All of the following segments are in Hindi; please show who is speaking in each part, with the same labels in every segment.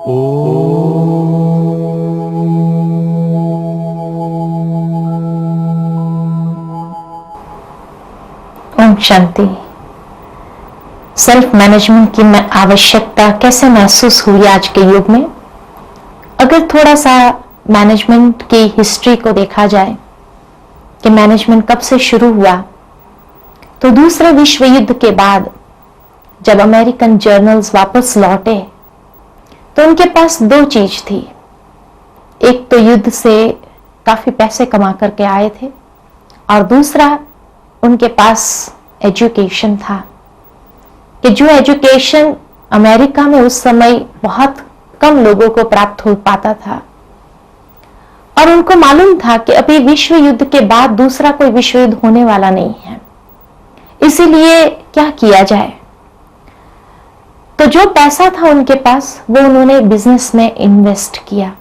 Speaker 1: ओम शांति। सेल्फ मैनेजमेंट की आवश्यकता कैसे महसूस हुई आज के युग में? अगर थोड़ा सा मैनेजमेंट की हिस्ट्री को देखा जाए कि मैनेजमेंट कब से शुरू हुआ, तो दूसरे विश्व युद्ध के बाद जब अमेरिकन जर्नल्स वापस लौटे तो उनके पास दो चीज थी। एक तो युद्ध से काफी पैसे कमा करके आए थे और दूसरा उनके पास एजुकेशन था कि जो एजुकेशन अमेरिका में उस समय बहुत कम लोगों को प्राप्त हो पाता था और उनको मालूम था कि अभी विश्व युद्ध के बाद दूसरा कोई विश्व युद्ध होने वाला नहीं है, इसीलिए क्या किया जाए। तो जो पैसा था उनके पास वो उन्होंने बिजनेस में इन्वेस्ट किया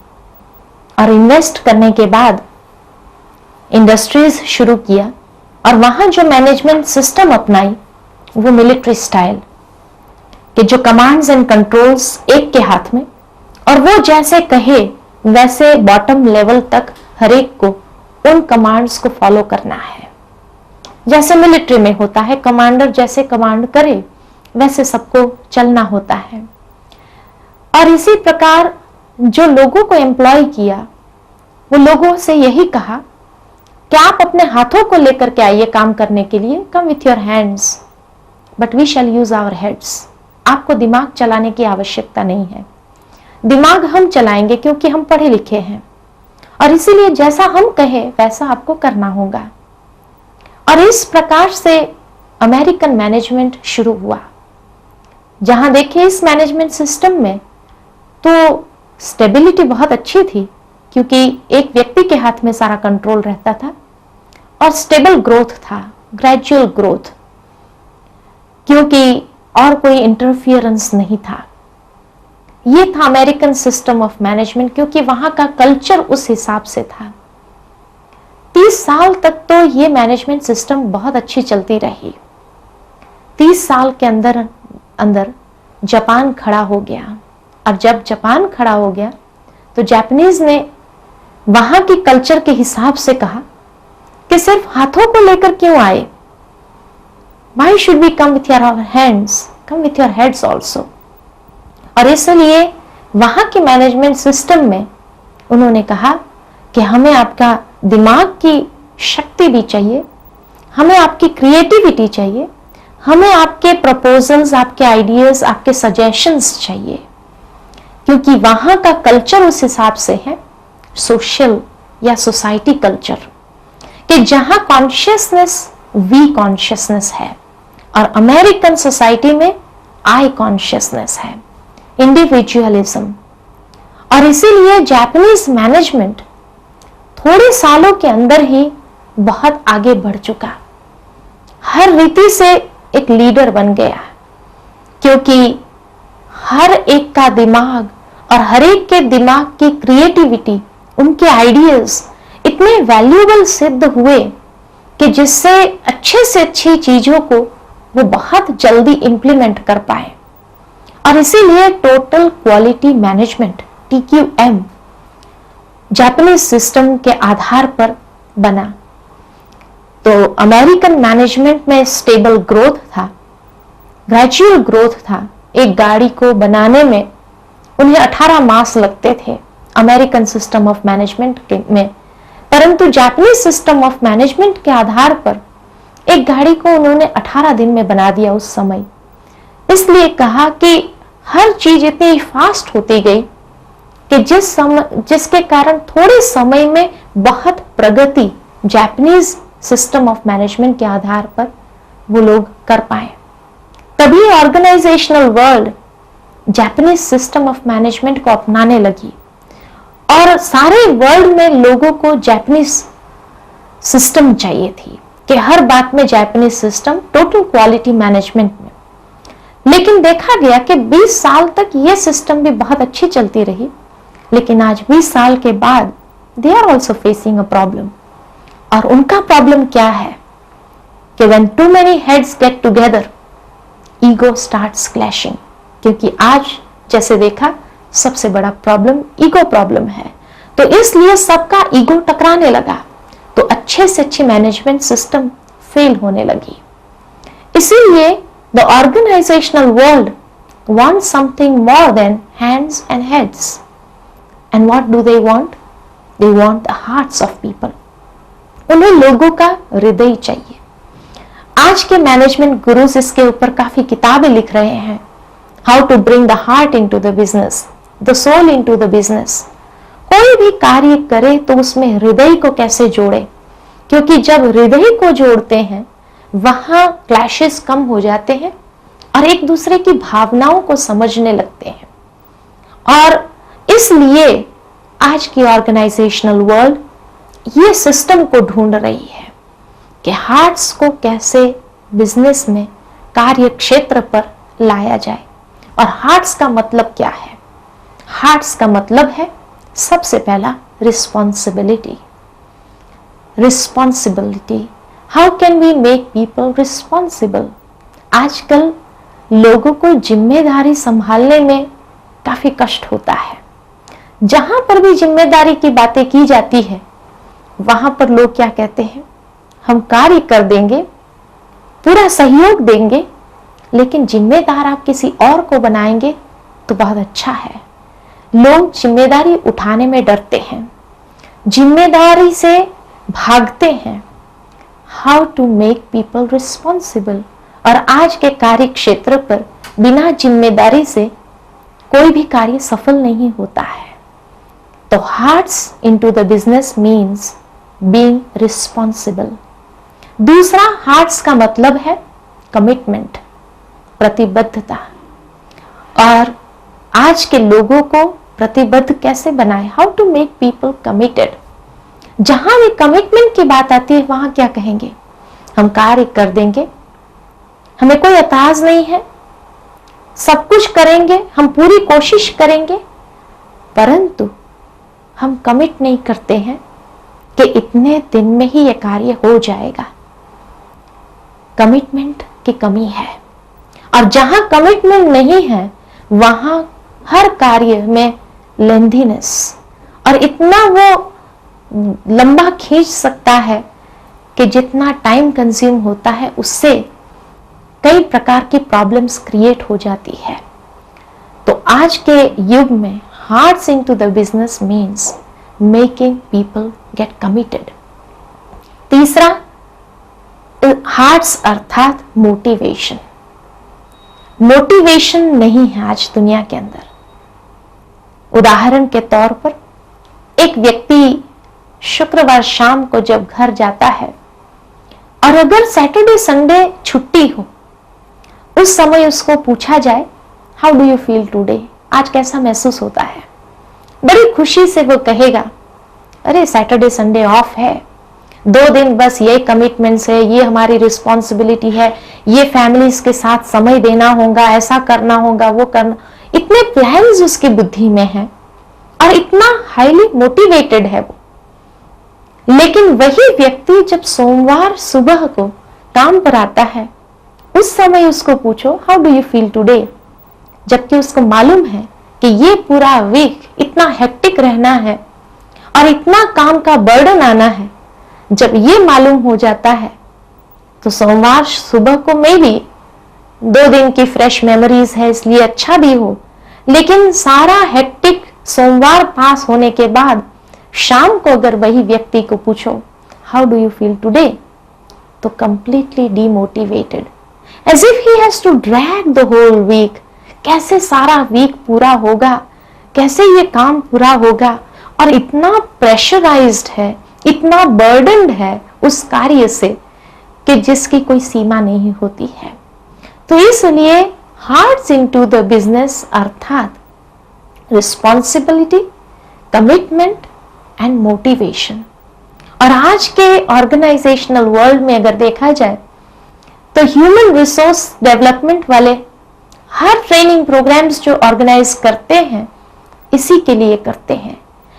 Speaker 1: और इन्वेस्ट करने के बाद इंडस्ट्रीज शुरू किया और वहां जो मैनेजमेंट सिस्टम अपनाई वो मिलिट्री स्टाइल कि जो कमांड्स एंड कंट्रोल्स एक के हाथ में और वो जैसे कहे वैसे बॉटम लेवल तक हर एक को उन कमांड्स को फॉलो करना है। जैसे मिलिट्री में होता है, कमांडर जैसे कमांड करे वैसे सबको चलना होता है। और इसी प्रकार जो लोगों को एम्प्लॉय किया वो लोगों से यही कहा कि आप अपने हाथों को लेकर के आइए काम करने के लिए, come with your hands but we shall use our heads. आपको दिमाग चलाने की आवश्यकता नहीं है, दिमाग हम चलाएंगे क्योंकि हम पढ़े लिखे हैं और इसीलिए जैसा हम कहे वैसा आपको करना होगा। और इस प्रकार से अमेरिकन मैनेजमेंट शुरू हुआ, जहां देखिए इस मैनेजमेंट सिस्टम में तो स्टेबिलिटी बहुत अच्छी थी क्योंकि एक व्यक्ति के हाथ में सारा कंट्रोल रहता था और स्टेबल ग्रोथ था, ग्रेजुअल ग्रोथ, क्योंकि और कोई इंटरफियरेंस नहीं था। ये था अमेरिकन सिस्टम ऑफ मैनेजमेंट क्योंकि वहां का कल्चर उस हिसाब से था। 30 साल तक तो ये मैनेजमेंट सिस्टम बहुत अच्छी चलती रही। 30 साल के अंदर अंदर जापान खड़ा हो गया और जब जापान खड़ा हो गया तो जापानीज ने वहां की कल्चर के हिसाब से कहा कि सिर्फ हाथों को लेकर क्यों आए, Why should we come with your hands? Come with your heads also. और इसलिए वहां के मैनेजमेंट सिस्टम में उन्होंने कहा कि हमें आपका दिमाग की शक्ति भी चाहिए, हमें आपकी क्रिएटिविटी चाहिए, हमें आपके प्रपोजल्स, आपके आइडियाज, आपके सजेशंस चाहिए, क्योंकि वहां का कल्चर उस हिसाब से है सोशल या सोसाइटी कल्चर कि जहां कॉन्शियसनेस वी कॉन्शियसनेस है और अमेरिकन सोसाइटी में आई कॉन्शियसनेस है, इंडिविजुअलिज्म। और इसीलिए जापानीज मैनेजमेंट थोड़े सालों के अंदर ही बहुत आगे बढ़ चुका, हर रीति से एक लीडर बन गया क्योंकि हर एक का दिमाग और हर एक के दिमाग की क्रिएटिविटी, उनके आइडियाज इतने वैल्यूएबल सिद्ध हुए कि जिससे अच्छे से अच्छी चीजों को वो बहुत जल्दी इंप्लीमेंट कर पाए। और इसीलिए total quality management TQM Japanese system के आधार पर बना। तो अमेरिकन मैनेजमेंट में स्टेबल ग्रोथ था, ग्रेजुअल ग्रोथ था। एक गाड़ी को बनाने में उन्हें 18 मास लगते थे अमेरिकन सिस्टम ऑफ मैनेजमेंट में, परंतु जापानीज सिस्टम ऑफ मैनेजमेंट के आधार पर एक गाड़ी को उन्होंने 18 दिन में बना दिया उस समय। इसलिए कहा कि हर चीज इतनी फास्ट होती गई कि जिसके कारण थोड़े समय में बहुत प्रगति जापानीज सिस्टम ऑफ मैनेजमेंट के आधार पर वो लोग कर पाए। तभी organisational world Japanese system of management को अपनाने लगी और सारे वर्ल्ड में लोगों को जापानीज सिस्टम चाहिए थी कि हर बात में Japanese system, total quality management में। लेकिन देखा गया कि 20 साल तक यह सिस्टम भी बहुत अच्छी चलती रही, लेकिन आज 20 साल के बाद they are also facing a problem. और उनका प्रॉब्लम क्या है कि when too many heads get together ego starts clashing. क्योंकि आज जैसे देखा सबसे बड़ा प्रॉब्लम ईगो प्रॉब्लम है। तो इसलिए सबका ईगो टकराने लगा, तो अच्छे से अच्छी मैनेजमेंट सिस्टम फेल होने लगी। इसीलिए the organisational world wants something more than hands and heads. And what do they want? They want the hearts of people. उन्हें लोगों का हृदय चाहिए। आज के मैनेजमेंट गुरुज इसके ऊपर काफी किताबें लिख रहे हैं। How to bring the heart into the business, the soul into the business. कोई भी कार्य करे तो उसमें हृदय को कैसे जोड़े, क्योंकि जब हृदय को जोड़ते हैं वहां क्लैशेस कम हो जाते हैं और एक दूसरे की भावनाओं को समझने लगते हैं। और इसलिए आज की ऑर्गेनाइजेशनल वर्ल्ड ये सिस्टम को ढूंढ रही है कि हार्ट्स को कैसे बिजनेस में कार्य क्षेत्र पर लाया जाए। और हार्ट्स का मतलब क्या है? हार्ट्स का मतलब है सबसे पहला responsibility. Responsibility, how can we make people responsible? आजकल लोगों को जिम्मेदारी संभालने में काफी कष्ट होता है। जहां पर भी जिम्मेदारी की बातें की जाती है वहां पर लोग क्या कहते हैं, हम कार्य कर देंगे, पूरा सहयोग देंगे, लेकिन जिम्मेदार आप किसी और को बनाएंगे तो बहुत अच्छा है। लोग जिम्मेदारी उठाने में डरते हैं, जिम्मेदारी से भागते हैं। How to make people responsible. और आज के कार्य क्षेत्र पर बिना जिम्मेदारी से कोई भी कार्य सफल नहीं होता है। तो hearts into the business means being responsible. दूसरा, हार्ट्स का मतलब है कमिटमेंट, प्रतिबद्धता। और आज के लोगों को प्रतिबद्ध कैसे बनाए? How to make people committed. जहां भी कमिटमेंट की बात आती है वहां क्या कहेंगे, हम कार्य कर देंगे, हमें कोई एतराज नहीं है, सब कुछ करेंगे, हम पूरी कोशिश करेंगे, परंतु हम कमिट नहीं करते हैं कि इतने दिन में ही यह कार्य हो जाएगा। कमिटमेंट की कमी है। और जहां कमिटमेंट नहीं है वहां हर कार्य में लेंथीनेस, और इतना वो लंबा खींच सकता है कि जितना टाइम कंज्यूम होता है उससे कई प्रकार की प्रॉब्लम्स क्रिएट हो जाती है। तो आज के युग में hearts into the business means making people get committed. तीसरा, हार्ट्स अर्थात मोटिवेशन। मोटिवेशन नहीं है आज दुनिया के अंदर। उदाहरण के तौर पर एक व्यक्ति शुक्रवार शाम को जब घर जाता है और अगर सैटरडे संडे छुट्टी हो, उस समय उसको पूछा जाए how do you feel today, आज कैसा महसूस होता है, बड़ी खुशी से वो कहेगा अरे सैटरडे संडे ऑफ है, 2 दिन बस ये कमिटमेंट्स है, ये हमारी रिस्पॉन्सिबिलिटी है, ये फैमिलीज के साथ समय देना होगा, ऐसा करना होगा, वो करना। इतने प्लान्स उसकी बुद्धि में हैं और इतना हाईली मोटिवेटेड है वो। लेकिन वही व्यक्ति जब सोमवार सुबह को काम पर आता है उस समय उसको पूछो how do you feel today, जबकि उसको मालूम है कि ये पूरा वीक इतना हेक्टिक रहना है और इतना काम का बर्डन आना है। जब ये मालूम हो जाता है तो सोमवार सुबह को मे भी 2 दिन की फ्रेश मेमोरीज है इसलिए अच्छा भी हो, लेकिन सारा हेक्टिक सोमवार पास होने के बाद शाम को अगर वही व्यक्ति को पूछो how do you feel today, तो completely demotivated, as if he has to drag the whole week. कैसे सारा वीक पूरा होगा, कैसे ये काम पूरा होगा, और इतना प्रेशराइज्ड है, इतना बर्डन्ड है उस कार्य से कि जिसकी कोई सीमा नहीं होती है। तो इसलिए हार्ट्स इनटू द बिजनेस अर्थात रिस्पॉन्सिबिलिटी, कमिटमेंट एंड मोटिवेशन। और आज के ऑर्गेनाइजेशनल वर्ल्ड में अगर देखा जाए तो ह्यूमन रिसोर्स डेवलपमेंट वाले हर ट्रेनिंग प्रोग्राम्स जो ऑर्गेनाइज करते हैं इसी के लिए करते हैं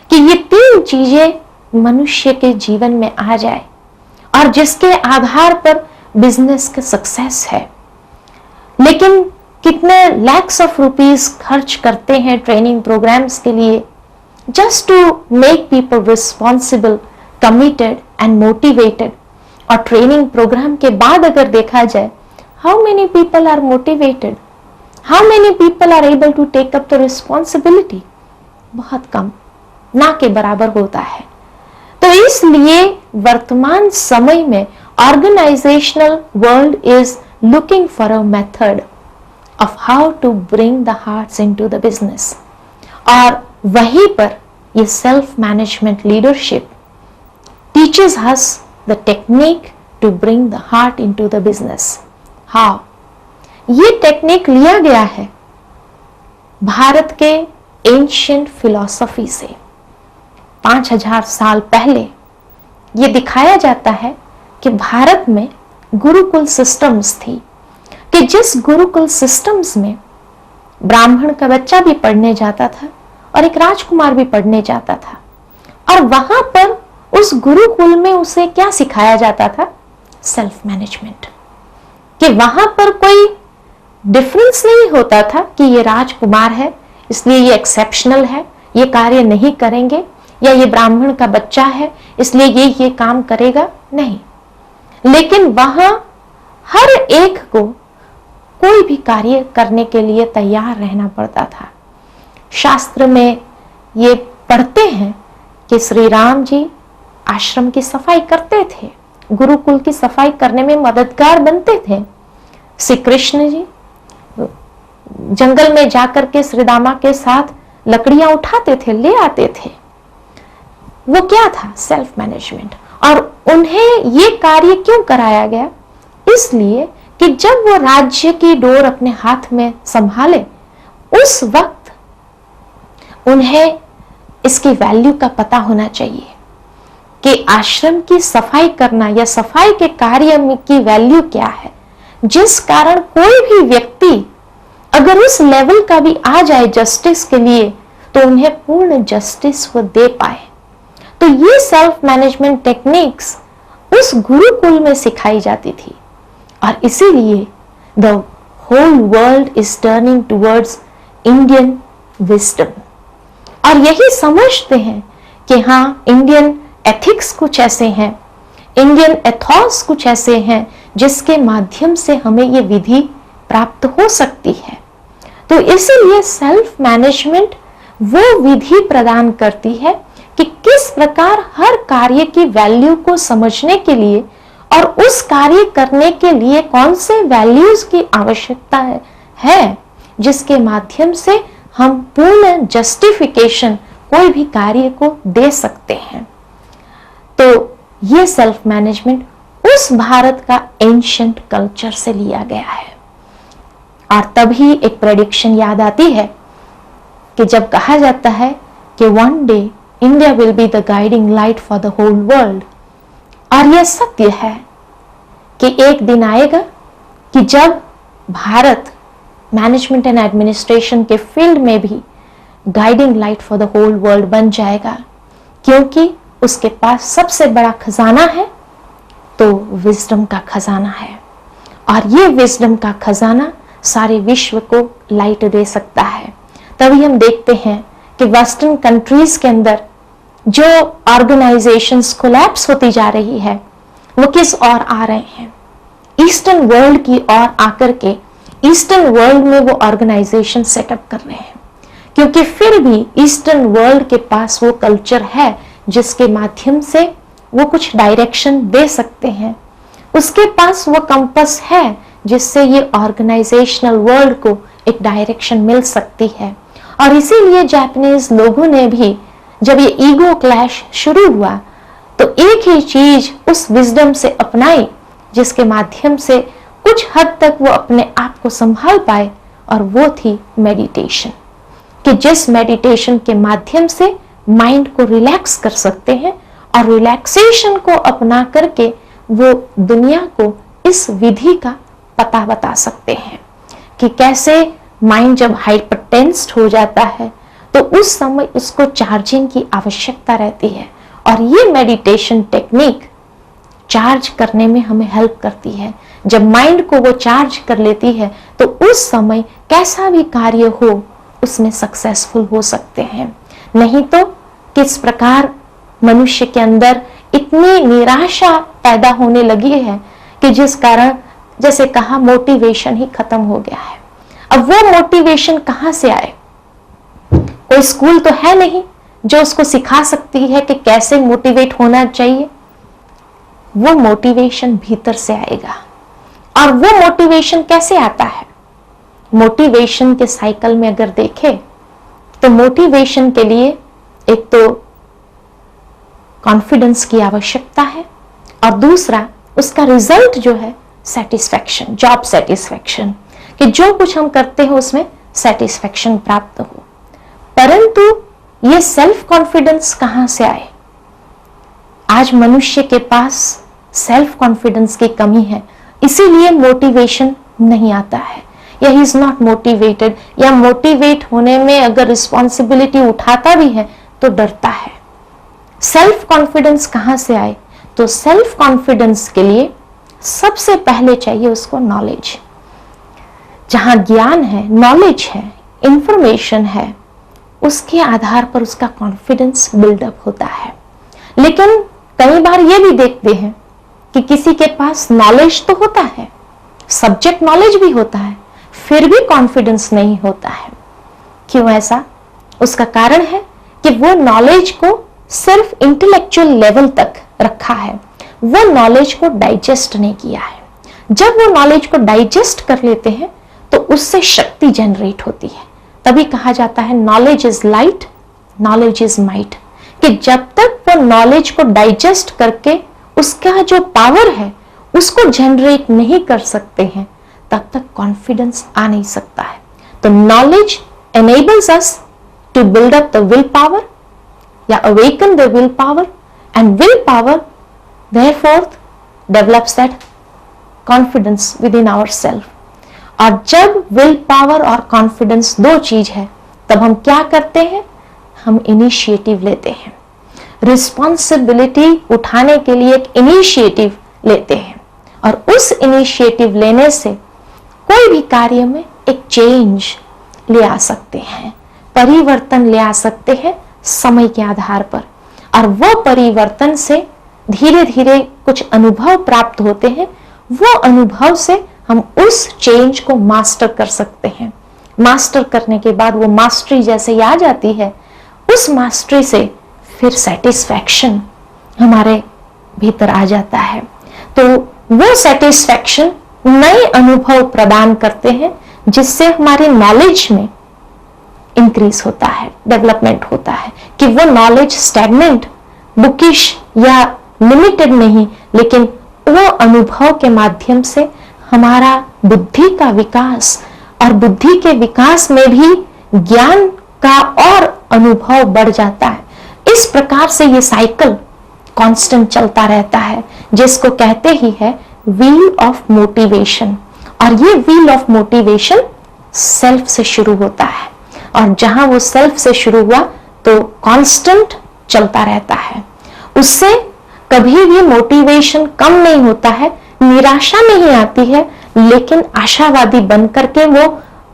Speaker 1: कि ये 3 चीजें मनुष्य के जीवन में आ जाए और जिसके आधार पर बिजनेस का सक्सेस है। लेकिन कितने लैक्स ऑफ रुपीस खर्च करते हैं ट्रेनिंग प्रोग्राम्स के लिए, just to make people responsible, committed and motivated. और ट्रेनिंग प्रोग्राम के बाद अगर देखा जाए, how many people are motivated, how many people are able to take up the responsibility? बहुत कम, ना के बराबर होता है। तो इसलिए वर्तमान समय में organisational world is looking for a method of how to bring the hearts into the business। और वहीं पर ये self management leadership teaches us the technique to bring the heart into the business। हाँ, ये टेक्निक लिया गया है भारत के एंशिएंट फिलॉसफी से। 5000 साल पहले ये दिखाया जाता है कि भारत में गुरुकुल सिस्टम्स थी, कि जिस गुरुकुल सिस्टम्स में ब्राह्मण का बच्चा भी पढ़ने जाता था और एक राजकुमार भी पढ़ने जाता था, और वहां पर उस गुरुकुल में उसे क्या सिखाया जाता था? Self management. कि वहां पर कोई डिफरेंस नहीं होता था कि ये राजकुमार है इसलिए ये एक्सेप्शनल है, ये कार्य नहीं करेंगे, या ये ब्राह्मण का बच्चा है इसलिए ये काम करेगा, नहीं। लेकिन वहां हर एक को कोई भी कार्य करने के लिए तैयार रहना पड़ता था। शास्त्र में ये पढ़ते हैं कि श्री राम जी आश्रम की सफाई करते थे, गुरुकुल की सफाई करने में मददगार बनते थे। श्री कृष्ण जी जंगल में जाकर के श्रीदामा के साथ लकड़ियां उठाते थे, ले आते थे। वो क्या था? Self management. और उन्हें ये कार्य क्यों कराया गया? इसलिए कि जब वो राज्य की डोर अपने हाथ में संभाले, उस वक्त उन्हें इसकी वैल्यू का पता होना चाहिए कि आश्रम की सफाई करना या सफाई के कार्य की वैल्यू क्या है, जिस कारण कोई भी व्यक्ति अगर उस लेवल का भी आ जाए जस्टिस के लिए तो उन्हें पूर्ण जस्टिस वो दे पाए। तो ये सेल्फ मैनेजमेंट टेक्निक्स उस गुरुकुल में सिखाई जाती थी, और इसीलिए the whole world is turning towards Indian wisdom. और यही समझते हैं कि हाँ, इंडियन एथिक्स कुछ ऐसे हैं, इंडियन एथॉस कुछ ऐसे हैं जिसके माध्यम से हमें ये विधि प्राप्त हो सकती है। तो इसीलिए सेल्फ मैनेजमेंट वो विधि प्रदान करती है कि किस प्रकार हर कार्य की वैल्यू को समझने के लिए और उस कार्य करने के लिए कौन से वैल्यूज की आवश्यकता है जिसके माध्यम से हम पूर्ण जस्टिफिकेशन कोई भी कार्य को दे सकते हैं। तो ये सेल्फ मैनेजमेंट उस भारत का एंशिएंट कल्चर से लिया गया है। और तभी एक प्रेडिक्शन याद आती है कि जब कहा जाता है कि one day India will be the guiding light for the whole world. और यह सत्य है कि एक दिन आएगा कि जब भारत मैनेजमेंट एंड एडमिनिस्ट्रेशन के फील्ड में भी guiding light for the whole world बन जाएगा, क्योंकि उसके पास सबसे बड़ा खजाना है तो विजडम का खजाना है, और ये विजडम का खजाना सारे विश्व को लाइट दे सकता है। तभी हम देखते हैं कि वेस्टर्न कंट्रीज के अंदर जो ऑर्गेनाइजेशंस कोलैप्स होती जा रही है वो किस ओर आ रहे हैं? ईस्टर्न वर्ल्ड की ओर आकर के ईस्टर्न वर्ल्ड में वो ऑर्गेनाइजेशन सेटअप कर रहे हैं, क्योंकि फिर भी ईस्टर्न वर्ल्ड के पास वो कल्चर है जिसके माध्यम से वो कुछ डायरेक्शन दे सकते हैं। उसके पास वो कंपस है जिससे ये ऑर्गेनाइजेशनल वर्ल्ड को एक डायरेक्शन मिल सकती है। और इसीलिए जापानीज लोगों ने भी जब ये ईगो क्लैश शुरू हुआ तो एक ही चीज उस विजडम से अपनाई जिसके माध्यम से कुछ हद तक वो अपने आप को संभाल पाए, और वो थी मेडिटेशन। कि जिस मेडिटेशन के माध्यम से माइंड को रिलैक्स कर सकते हैं और रिलैक्सेशन को अपना करके वो दुनिया को इस विधि का पता बता सकते हैं कि कैसे माइंड जब हाइपरटेंस्ड हो जाता है तो उस समय उसको चार्जिंग की आवश्यकता रहती है, और ये मेडिटेशन टेक्निक चार्ज करने में हमें हेल्प करती है। जब माइंड को वो चार्ज कर लेती है तो उस समय कैसा भी कार्य हो उसमें सक्सेसफुल हो सकते हैं। नहीं तो किस प्रकार मनुष्य के अंदर इतनी निराशा पैदा होने लगी है कि जिस कारण जैसे कहा मोटिवेशन ही खत्म हो गया है। अब वो मोटिवेशन कहां से आए? कोई स्कूल तो है नहीं जो उसको सिखा सकती है कि कैसे मोटिवेट होना चाहिए। वो मोटिवेशन भीतर से आएगा। और वो मोटिवेशन कैसे आता है? मोटिवेशन के साइकिल में अगर देखें तो मोटिवेशन के लिए एक तो कॉन्फिडेंस की आवश्यकता है और दूसरा उसका रिजल्ट जो है सेटिस्फैक्शन, जॉब सेटिस्फैक्शन, कि जो कुछ हम करते हैं उसमें सेटिस्फैक्शन प्राप्त हो। परंतु ये सेल्फ कॉन्फिडेंस कहां से आए? आज मनुष्य के पास सेल्फ कॉन्फिडेंस की कमी है, इसीलिए मोटिवेशन नहीं आता है या ही इज नॉट मोटिवेटेड, या मोटिवेट होने में अगर रिस्पॉन्सिबिलिटी उठाता भी है तो डरता है। सेल्फ कॉन्फिडेंस कहां से आए? तो सेल्फ कॉन्फिडेंस के लिए सबसे पहले चाहिए उसको नॉलेज। जहां ज्ञान है, नॉलेज है, इंफॉर्मेशन है, उसके आधार पर उसका कॉन्फिडेंस बिल्डअप होता है। लेकिन कई बार ये भी देखते हैं कि किसी के पास नॉलेज तो होता है, सब्जेक्ट नॉलेज भी होता है, फिर भी कॉन्फिडेंस नहीं होता है। क्यों ऐसा? उसका कारण है कि वो नॉलेज को सिर्फ इंटेलेक्चुअल लेवल तक रखा है, वो नॉलेज को डाइजेस्ट नहीं किया है। जब वो नॉलेज को डाइजेस्ट कर लेते हैं तो उससे शक्ति जनरेट होती है। तभी कहा जाता है knowledge is light, knowledge is might, कि जब तक वो नॉलेज को डाइजेस्ट करके उसका जो पावर है उसको जनरेट नहीं कर सकते हैं तब तक कॉन्फिडेंस आ नहीं सकता है। तो knowledge enables us to build up the willpower या awaken the willpower, and willpower therefore develops that confidence within ourselves। और जब विल पावर और कॉन्फिडेंस दो चीज है तब हम क्या करते हैं? हम इनिशिएटिव लेते हैं, रिस्पॉन्सिबिलिटी उठाने के लिए एक इनिशिएटिव लेते हैं और उस इनिशिएटिव लेने से कोई भी कार्य में एक चेंज ले आ सकते हैं, परिवर्तन ले आ सकते हैं समय के आधार पर। और वो परिवर्तन से धीरे धीरे कुछ अनुभव प्राप्त होते हैं, वो अनुभव से हम उस चेंज को मास्टर कर सकते हैं। मास्टर करने के बाद वो मास्टरी जैसे ही आ जाती है, उस मास्टरी से फिर सेटिस्फैक्शन हमारे भीतर आ जाता है। तो वो सेटिस्फैक्शन नए अनुभव प्रदान करते हैं जिससे हमारे नॉलेज में इंक्रीज होता है, डेवलपमेंट होता है, कि वो नॉलेज स्टैग्नेंट, बुकिश या लिमिटेड नहीं, लेकिन वो अनुभव के माध्यम से हमारा बुद्धि का विकास, और बुद्धि के विकास में भी ज्ञान का और अनुभव बढ़ जाता है। इस प्रकार से ये साइकिल कांस्टेंट चलता रहता है, जिसको कहते ही है व्हील ऑफ मोटिवेशन। और ये व्हील ऑफ मोटिवेशन सेल्फ से शुरू होता है, और जहां वो सेल्फ से शुरू हुआ तो कांस्टेंट चलता रहता है। उससे कभी भी मोटिवेशन कम नहीं होता है, निराशा नहीं आती है, लेकिन आशावादी बनकर के वो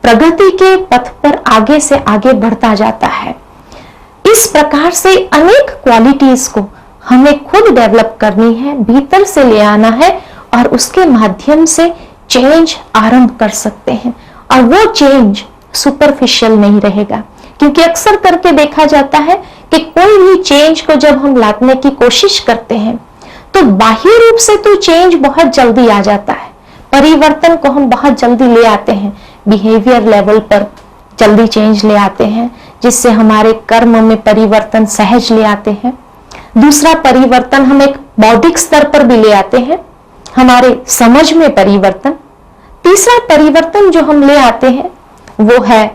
Speaker 1: प्रगति के पथ पर आगे से आगे बढ़ता जाता है। इस प्रकार से अनेक क्वालिटीज को हमें खुद डेवलप करनी है, भीतर से ले आना है, और उसके माध्यम से चेंज आरंभ कर सकते हैं। और वो चेंज सुपरफिशियल नहीं रहेगा, क्योंकि अक्सर करके देखा जाता है कि कोई भी चेंज को जब हम लाने की कोशिश करते हैं तो बाह्य रूप से तो चेंज बहुत जल्दी आ जाता है, परिवर्तन को हम बहुत जल्दी ले आते हैं, बिहेवियर लेवल पर जल्दी चेंज ले आते हैं, जिससे हमारे कर्म में परिवर्तन सहज ले आते हैं। दूसरा परिवर्तन हम एक बौद्धिक स्तर पर भी ले आते हैं, हमारे समझ में परिवर्तन। तीसरा परिवर्तन जो हम ले आते हैं वो है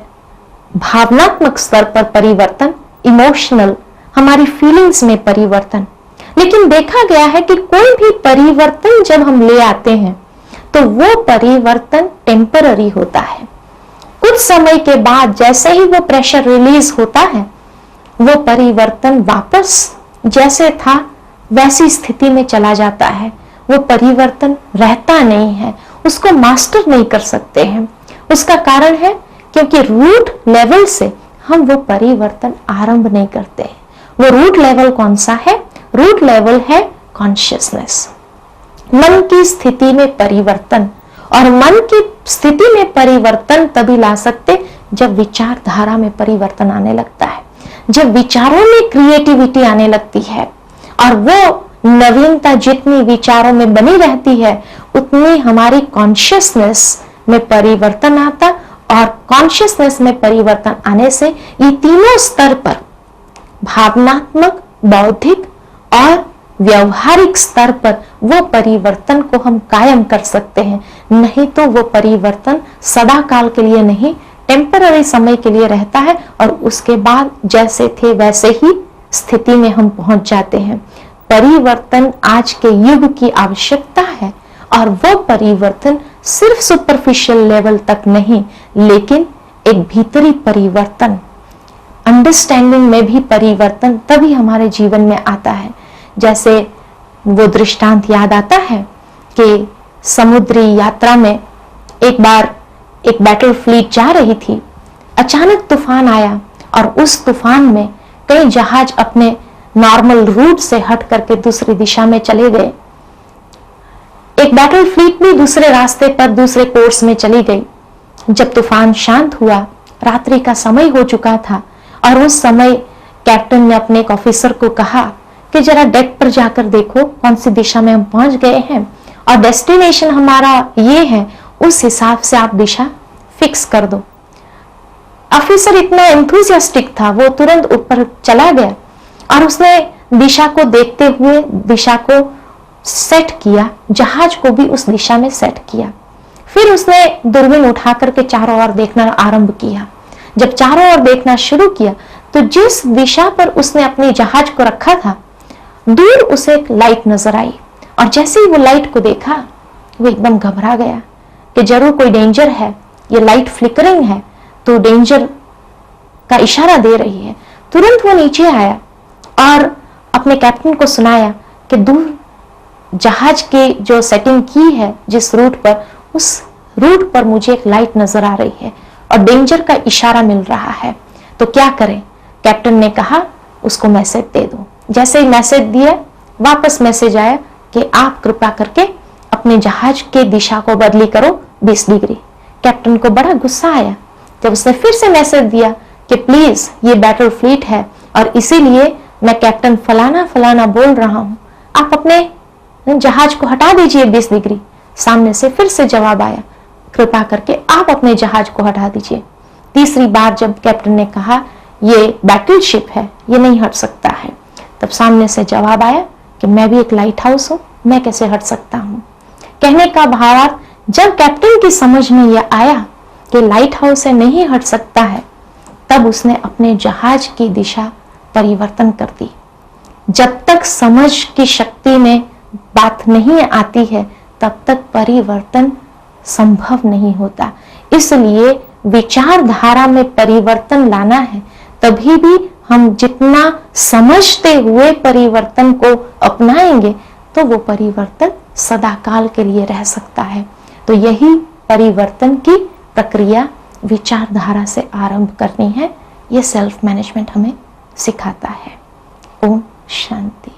Speaker 1: भावनात्मक स्तर पर परिवर्तन, इमोशनल, हमारी फीलिंग्स में परिवर्तन। लेकिन देखा गया है कि कोई भी परिवर्तन जब हम ले आते हैं तो वो परिवर्तन टेम्पररी होता है। कुछ समय के बाद जैसे ही वो प्रेशर रिलीज होता है, वो परिवर्तन वापस जैसे था वैसी स्थिति में चला जाता है। वो परिवर्तन रहता नहीं है, उसको मास्टर नहीं कर सकते हैं। उसका कारण है क्योंकि रूट लेवल से हम वो परिवर्तन आरंभ नहीं करते। वो रूट लेवल कौन सा है? रूट लेवल है कॉन्शियसनेस, मन की स्थिति में परिवर्तन। और मन की स्थिति में परिवर्तन तभी ला सकते जब विचारधारा में परिवर्तन आने लगता है, जब विचारों में क्रिएटिविटी आने लगती है। और वो नवीनता जितनी विचारों में बनी रहती है उतनी हमारी कॉन्शियसनेस में परिवर्तन आता। और कॉन्शियसनेस में परिवर्तन आने से ये तीनों स्तर पर, भावनात्मक, बौद्धिक और व्यवहारिक स्तर पर, वो परिवर्तन को हम कायम कर सकते हैं। नहीं तो वो परिवर्तन सदा काल के लिए नहीं, टेम्पररी समय के लिए रहता है और उसके बाद जैसे थे वैसे ही स्थिति में हम पहुंच जाते हैं। परिवर्तन आज के युग की आवश्यकता है और वो परिवर्तन सिर्फ सुपरफिशियल लेवल तक नहीं, लेकिन एक भीतरी परिवर्तन, अंडरस्टैंडिंग में भी परिवर्तन तभी हमारे जीवन में आता है। जैसे वो दृष्टांत याद आता है कि समुद्री यात्रा में एक बार एक बैटल फ्लीट जा रही थी, अचानक तूफान आया और उस तूफान में कई जहाज अपने नॉर्मल रूट से हट करके दूसरी दिशा में चले गए। एक बैटल फ्लीट भी दूसरे रास्ते पर दूसरे कोर्स में चली गई। जब तूफान शांत हुआ, रात्रि का समय हो चुका था और उस समय कैप्टन ने अपने एक ऑफिसर को कहा कि जरा डेक पर जाकर देखो कौन सी दिशा में हम पहुंच गए हैं और डेस्टिनेशन हमारा ये है, उस हिसाब से आप दिशा फिक्स कर दो। ऑफिसर इतना एंथुसियास्टिक था, वो तुरंत ऊपर चला गया और उसने दिशा को देखते हुए दिशा को सेट किया, जहाज को भी उस दिशा में सेट किया। फिर उसने दूरबीन उठा करके चारों ओर देखना आरंभ किया। जब चारों ओर देखना शुरू किया तो जिस दिशा पर उसने अपने जहाज को रखा था, दूर उसे एक लाइट नजर आई और जैसे ही वो लाइट को देखा वो एकदम घबरा गया कि जरूर कोई डेंजर है, ये लाइट फ्लिकरिंग है तो डेंजर का इशारा दे रही है। तुरंत वो नीचे आया और अपने कैप्टन को सुनाया कि दूर जहाज के जो सेटिंग की है जिस रूट पर, उस रूट पर मुझे एक लाइट नजर आ रही है और डेंजर का इशारा मिल रहा है, तो क्या करें? कैप्टन ने कहा उसको मैसेज दे दो। जैसे ही मैसेज दिया, वापस मैसेज आया कि आप कृपा करके अपने जहाज के दिशा को बदली करो 20 डिग्री। कैप्टन को बड़ा गुस्सा आया जब उसने फिर से मैसेज दिया कि प्लीज ये बैटल फ्लीट है और इसीलिए मैं कैप्टन फलाना फलाना बोल रहा हूं, आप अपने जहाज को हटा दीजिए 20 डिग्री। सामने से फिर से जवाब आया, कृपा करके आप अपने जहाज को हटा दीजिए। तीसरी बार जब कैप्टन ने कहा ये बैटल शिप है, ये नहीं हट सकता है, तब सामने से जवाब आया कि मैं भी एक लाइट हाउस हूं, मैं कैसे हट सकता हूं। कहने का भावार्थ, जब कैप्टन की समझ में यह आया कि लाइट हाउस से नहीं हट सकता है, तब उसने अपने जहाज की दिशा परिवर्तन कर दी। जब तक समझ की शक्ति में बात नहीं आती है तब तक परिवर्तन संभव नहीं होता। इसलिए विचारधारा में परिवर्तन लाना है, तभी भी हम जितना समझते हुए परिवर्तन को अपनाएंगे तो वो परिवर्तन सदाकाल के लिए रह सकता है। तो यही परिवर्तन की प्रक्रिया विचारधारा से आरंभ करनी है, ये सेल्फ मैनेजमेंट हमें सिखाता है। ओम शांति।